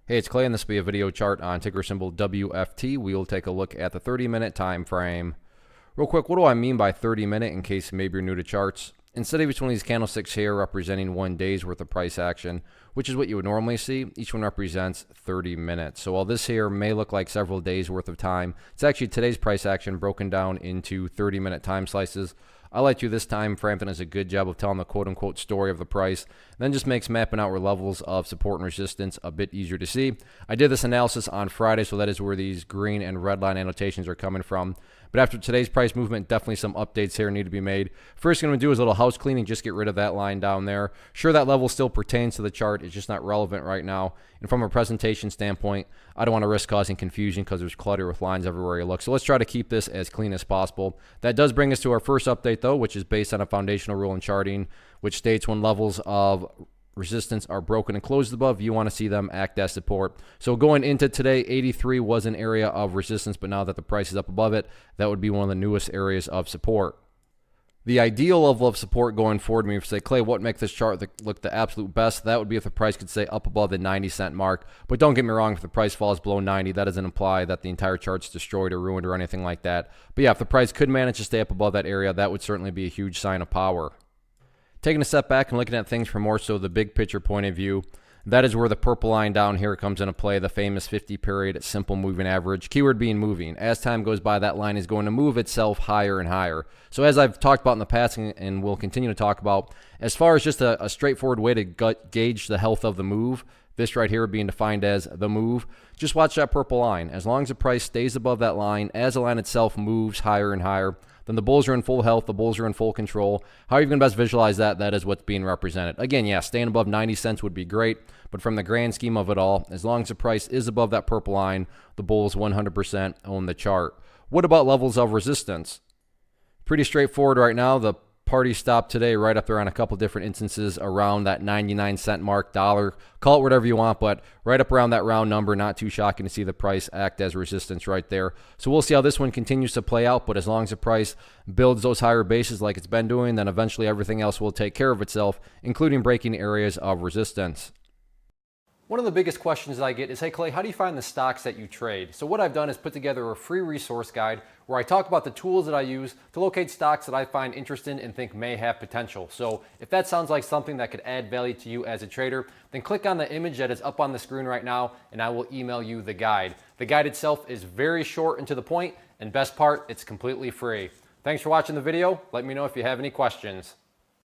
Hey, it's Clay, and this will be a video chart on ticker symbol WFT. We will take a look at the 30-minute time frame. Real quick, what do I mean by 30-minute in case maybe you're new to charts? Instead of each one of these candlesticks here representing 1 day's worth of price action, which is what you would normally see, each one represents 30 minutes. So while this here may look like several days worth of time, it's actually today's price action broken down into 30-minute time slices. I like you this time frame that does a good job of telling the quote-unquote story of the price, and then just makes mapping out where levels of support and resistance a bit easier to see. I did this analysis on Friday, so that is where these green and red line annotations are coming from. But after today's price movement, definitely some updates here need to be made. First thing I'm going to do is a little house cleaning, just get rid of that line down there. Sure, that level still pertains to the chart. It's just not relevant right now. And from a presentation standpoint, I don't want to risk causing confusion because there's clutter with lines everywhere you look. So let's try to keep this as clean as possible. That does bring us to our first update, though, which is based on a foundational rule in charting, which states when levels of resistance are broken and closed above, you want to see them act as support. So going into today, 83 was an area of resistance, but now that the price is up above it, that would be one of the newest areas of support. The ideal level of support going forward, me say, Clay, what makes this chart look the absolute best? That would be if the price could stay up above the 90-cent mark. But don't get me wrong, if the price falls below 90, that doesn't imply that the entire chart's destroyed or ruined or anything like that. But yeah, if the price could manage to stay up above that area, that would certainly be a huge sign of power. Taking a step back and looking at things from more so the big picture point of view, that is where the purple line down here comes into play, the famous 50-period simple moving average, keyword being moving. As time goes by, that line is going to move itself higher and higher. So as I've talked about in the past and will continue to talk about, as far as just a straightforward way to gauge the health of the move, this right here being defined as the move, just watch that purple line. As long as the price stays above that line, as the line itself moves higher and higher, then the bulls are in full health, the bulls are in full control. How are you going to best visualize that? That is what's being represented. Again, yeah, staying above 90 cents would be great, but from the grand scheme of it all, as long as the price is above that purple line, the bulls 100% own the chart. What about levels of resistance? Pretty straightforward right now. The party stopped today right up there on a couple different instances around that 99-cent mark, dollar, call it whatever you want, but right up around that round number. Not too shocking to see the price act as resistance right there. So we'll see how this one continues to play out, but as long as the price builds those higher bases like it's been doing, then eventually everything else will take care of itself, including breaking areas of resistance. One of the biggest questions I get is, hey Clay, how do you find the stocks that you trade? So what I've done is put together a free resource guide where I talk about the tools that I use to locate stocks that I find interesting and think may have potential. So if that sounds like something that could add value to you as a trader, then click on the image that is up on the screen right now and I will email you the guide. The guide itself is very short and to the point, and best part, it's completely free. Thanks for watching the video. Let me know if you have any questions.